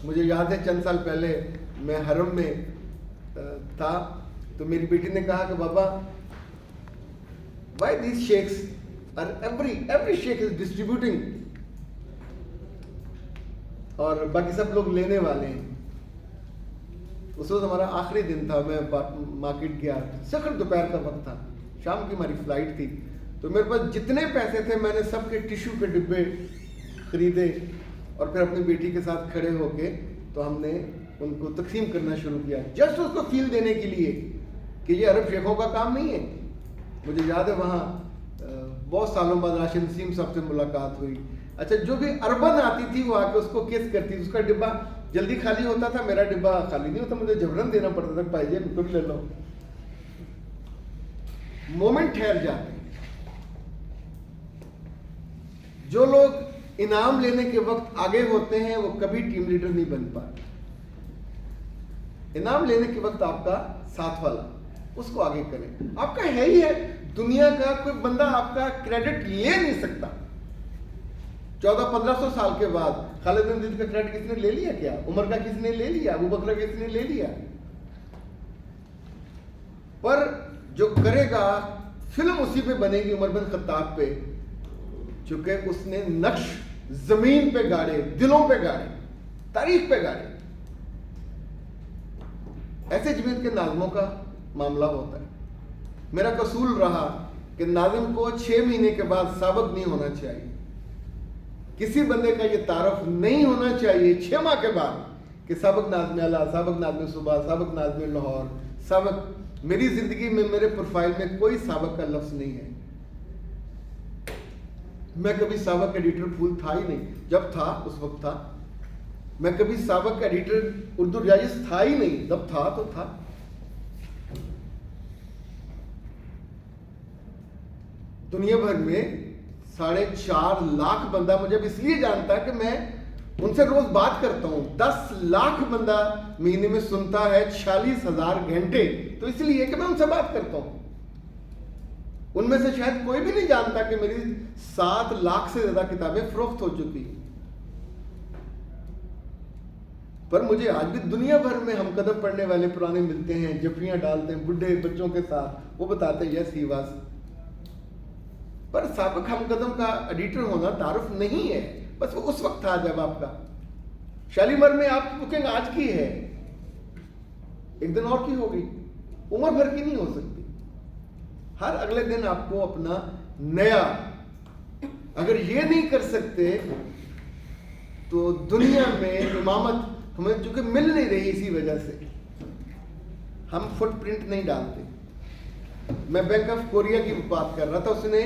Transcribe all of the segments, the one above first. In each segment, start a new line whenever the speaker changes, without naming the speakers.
मुझे याद है चंद साल पहले मैं हरम में था, तो मेरी बेटी ने कहा कि बाबा, why these sheikhs are every sheikh is distributing और बाकी सब लोग लेने वाले हैं। उस वक्त हमारा आखिरी दिन था, मैं मार्केट गया, सखर दोपहर का वक्त था, शाम की हमारी फ्लाइट थी, तो मेरे पास जितने पैसे थे मैंने सबके टिश्यू के डिब्बे खरीदे और फिर अपनी बेटी के साथ खड़े होके तो हमने उनको तकसीम करना शुरू किया, जस्ट उसको फील देने के लिए कि ये अरब शेखों का काम नहीं है। मुझे याद है वहाँ बहुत सालों बाद राशिद नसीम साहब से मुलाकात हुई। अच्छा, जो भी अरबन आती थी वो आके उसको किस करती थी, उसका डिब्बा जल्दी खाली होता था, मेरा डिब्बा खाली नहीं होता, मुझे जबरन देना पड़ता था, पाइए तुम ले लो। मोमेंट ठहर जाते हैं। जो लोग इनाम लेने के वक्त आगे होते हैं वो कभी टीम लीडर नहीं बन पाते। इनाम लेने के वक्त आपका साथ वाला, उसको आगे करें। आपका है ही है, दुनिया का कोई बंदा आपका क्रेडिट ले नहीं सकता। 1400-1500 साल के बाद खालिद बिन वलीद का क्रेडिट किसने ले लिया? क्या उमर का किसने ले लिया? अबू बकर का किसने ले लिया? पर जो करेगा फिल्म उसी पे बनेगी, उमर बिन खत्ताब पे, चूंकि उसने नक्श जमीन पे गाड़े, दिलों पे गाड़े, तारीख पे गाड़े। ऐसे जमीयत के नाज़िमों का मामला होता है। मेरा कसूल रहा कि नाज़िम को 6 महीने के बाद साबित नहीं होना चाहिए, किसी बंदे का ये तारफ नहीं होना चाहिए 6 माह के बाद कि साबिक नाज़िम अला, साबिक नाज़िम सुबह, साबिक नाज़िम लाहौर, साबिक। मेरी जिंदगी में मेरे प्रोफाइल में कोई साबिक का लफ्ज नहीं है। मैं कभी साबिक एडिटर फूल था ही नहीं, जब था उस वक्त था। मैं कभी साबिक एडिटर उर्दू रियाजिस था ही नहीं, जब था तो था। दुनिया भर में 4.5 लाख बंदा मुझे अब इसलिए जानता है कि मैं उनसे रोज बात करता हूं। 10 लाख बंदा महीने में सुनता है, 46,000 घंटे, तो इसलिए कि मैं उनसे बात करता हूं। उनमें से शायद कोई भी नहीं जानता कि मेरी 7 लाख से ज्यादा किताबें फरोख्त हो चुकी हैं। पर मुझे आज भी दुनिया भर में हम कदम पढ़ने वाले पुराने मिलते हैं, जफियां डालते हैं बुढ़े बच्चों के साथ, वो बताते हैं यस ही वाज। पर साबिक हम कदम का एडिटर होना तारुफ नहीं है, बस वो उस वक्त था जब आपका। शालीमार में आपकी बुकिंग आज की है, एक दिन और की होगी, उम्र भर की नहीं हो सकती। हर अगले दिन आपको अपना नया, अगर ये नहीं कर सकते तो दुनिया में इमामत हमें चूंकि मिल नहीं रही, इसी वजह से हम फुटप्रिंट नहीं डालते। मैं बैंक ऑफ कोरिया की बात कर रहा था, उसने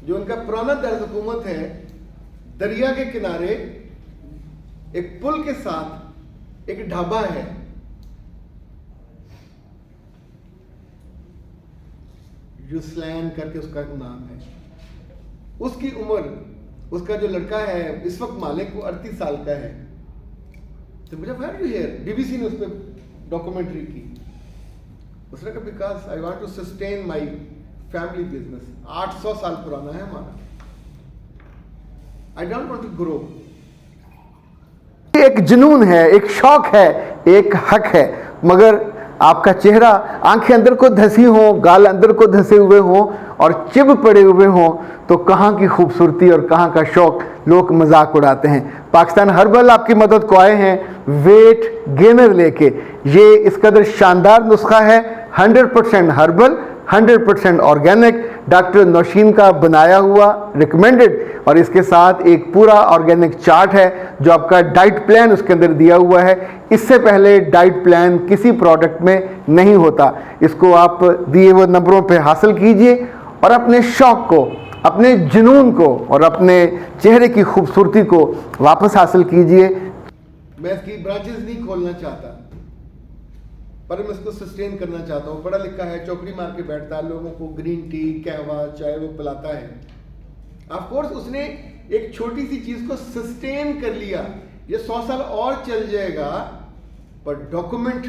जो उनका पुराना दर्ज हुकूमत है, दरिया के किनारे एक पुल के साथ एक ढाबा है, यूस्लैन करके उसका नाम है। उसकी उम्र, उसका जो लड़का है इस वक्त मालिक, वो 38 साल का है। तो मुझे फायर यू हियर, बीबीसी ने उस पर डॉक्यूमेंट्री की। उसने कहा because I want to sustain my family business. 800 साल पुराना है हमारा। I don't want to grow.
एक जुनून है, एक शौक है, एक हक है, मगर आपका चेहरा, आंखें अंदर को धसी हो, गाल अंदर को धसे हुए हो और चिब पड़े हुए हो, तो कहाँ की खूबसूरती और कहाँ का शौक, लोग मजाक उड़ाते हैं। पाकिस्तान हर्बल आपकी मदद को आए हैं वेट गेनर लेके। ये इस कदर शानदार नुस्खा है, 100% हर्बल, 100% ऑर्गेनिक, डॉक्टर नौशीन का बनाया हुआ, रिकमेंडेड, और इसके साथ एक पूरा ऑर्गेनिक चार्ट है जो आपका डाइट प्लान उसके अंदर दिया हुआ है। इससे पहले डाइट प्लान किसी प्रोडक्ट में नहीं होता। इसको आप दिए हुए नंबरों पे हासिल कीजिए और अपने शौक को, अपने जुनून को और अपने चेहरे की खूबसूरती को वापस हासिल कीजिए।
मैं इसकी ब्रांचेस नहीं खोलना चाहता, पर मैं इसको सस्टेन करना चाहता हूँ। पढ़ा लिखा है, चौकड़ी मार के बैठता है, लोगों को ग्रीन टी, कहवा, चाय वो पिलाता है। ऑफ कोर्स उसने एक छोटी सी चीज को सस्टेन कर लिया। ये 100 साल और चल जाएगा, पर डॉक्यूमेंट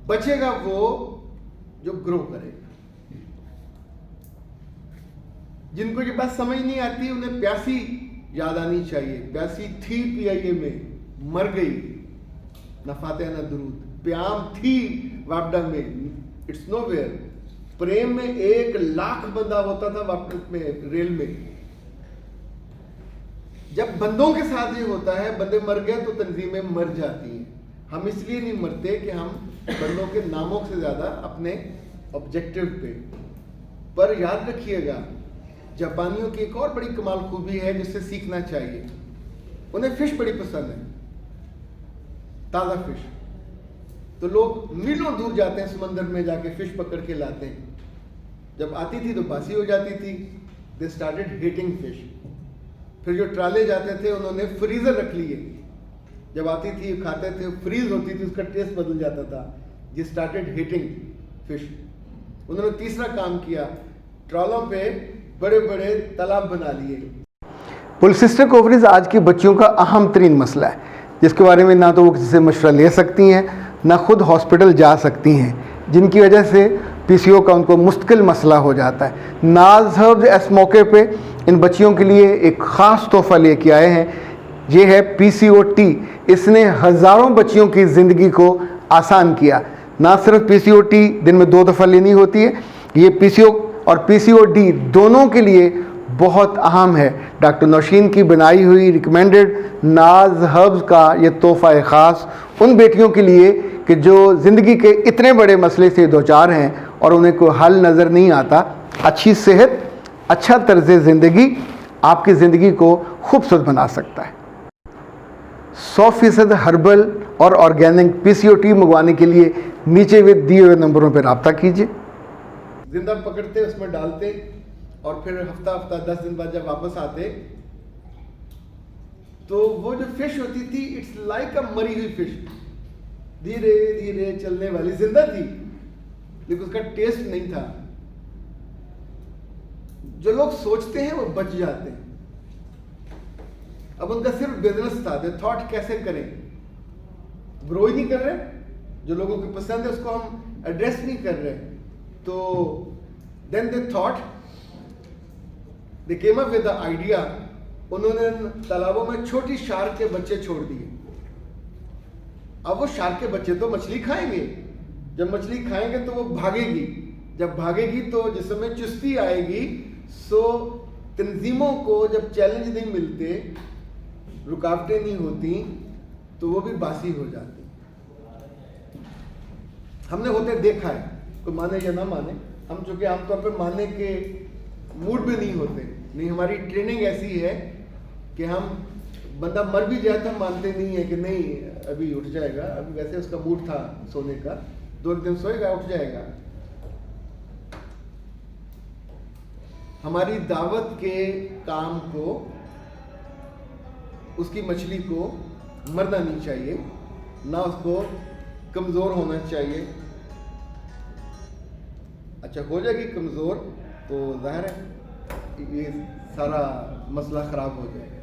बचेगा वो जो ग्रो करेगा। जिनको ये बात समझ नहीं आती उन्हें प्यासी याद आनी चाहिए। प्यासी थी PIA में, मर गई, ना फातिहा ना दुरूद। प्याम थी वापडा में, इट्स नोवेयर। प्रेम में 1,00,000 बंदा होता था वापडा में, रेल में। जब बंदों के साथ ये होता है, बंदे मर गए तो तंजीमें मर जाती हैं। हम इसलिए नहीं मरते कि हम बंदों के नामों से ज्यादा अपने ऑब्जेक्टिव पे। पर याद रखिएगा, जापानियों की एक और बड़ी कमाल खूबी है जिससे सीखना चाहिए। उन्हें फिश बड़ी पसंद है, ताज़ा फिश। तो लोग मीलों दूर जाते हैं समंदर में, जाके फिश पकड़ के लाते हैं। जब आती थी तो बासी हो जाती थी। They started hating fish. फिर जो ट्राले जाते थे उन्होंने फ्रीजर रख लिए। जब आती थी खाते थे, फ्रीज होती थी, उसका टेस्ट बदल जाता था। They started hating fish. उन्होंने तीसरा काम किया, ट्रॉलों पे बड़े बड़े तालाब बना लिए।
पॉलिसिस्टिक ओवरीज आज की बच्चियों का अहम तरीन मसला है, जिसके बारे में ना तो वो किसी से मशवरा ले सकती हैं, ना खुद हॉस्पिटल जा सकती हैं, जिनकी वजह से पीसीओ का उनको मुश्किल मसला हो जाता है। नाज हर्ब्स इस मौके पे इन बच्चियों के लिए एक ख़ास तोहफ़ा लेके आए हैं। ये है पीसीओ टी। इसने हज़ारों बच्चियों की ज़िंदगी को आसान किया। ना सिर्फ पीसीओ टी दिन में 2 दफ़ा लेनी होती है, ये पीसीओ और पीसीओ डी दोनों के लिए बहुत अहम है। डॉक्टर नौशीन की बनाई हुई रिकमेंडेड नाज हर्ब्स का ये तोहफ़ा ख़ास उन बेटियों के लिए कि जो ज़िंदगी के इतने बड़े मसले से दो चार हैं और उन्हें कोई हल नज़र नहीं आता। अच्छी सेहत, अच्छा तर्ज ज़िंदगी आपकी ज़िंदगी को खूबसूरत बना सकता है। 100% हर्बल और ऑर्गेनिक पीसीओ टी मंगवाने के लिए नीचे दिए हुए नंबरों पर रब्ता कीजिए।
जिंदा पकड़ते, उसमें डालते, और फिर हफ्ता 10 दिन बाद जब वापस आते तो वो जो फिश होती थी, इट्स लाइक अ मरी हुई फिश, धीरे धीरे चलने वाली, जिंदा थी लेकिन उसका टेस्ट नहीं था। जो लोग सोचते हैं वो बच जाते हैं। अब उनका सिर्फ बिजनेस था, दे थॉट कैसे करें, ग्रो ही नहीं कर रहे। जो लोगों को पसंद है उसको हम एड्रेस नहीं कर रहे। तो then they thought, they came up with the idea. उन्होंने तालाबों में छोटी शार्क के बच्चे छोड़ दिए। अब वो शार्क के बच्चे तो मछली खाएंगे, जब मछली खाएंगे तो वो भागेगी, जब भागेगी तो जिसमें चुस्ती आएगी। सो तंजीमों को जब चैलेंज नहीं मिलते, रुकावटें नहीं होती, तो वो भी बासी हो जाती। हमने होते देखा है, कोई माने या ना माने, हम चूंकि आमतौर पर मानने के मूड में नहीं होते। नहीं, हमारी ट्रेनिंग ऐसी है कि हम, बंदा मर भी जाए तो हम मानते नहीं है कि नहीं अभी उठ जाएगा, अभी वैसे उसका मूड था सोने का, 2 दिन सोएगा उठ जाएगा। हमारी दावत के काम को, उसकी मछली को मरना नहीं चाहिए, ना उसको कमज़ोर होना चाहिए। अच्छा, हो जाएगी कमज़ोर तो ज़ाहिर है ये सारा मसला ख़राब हो जाएगा।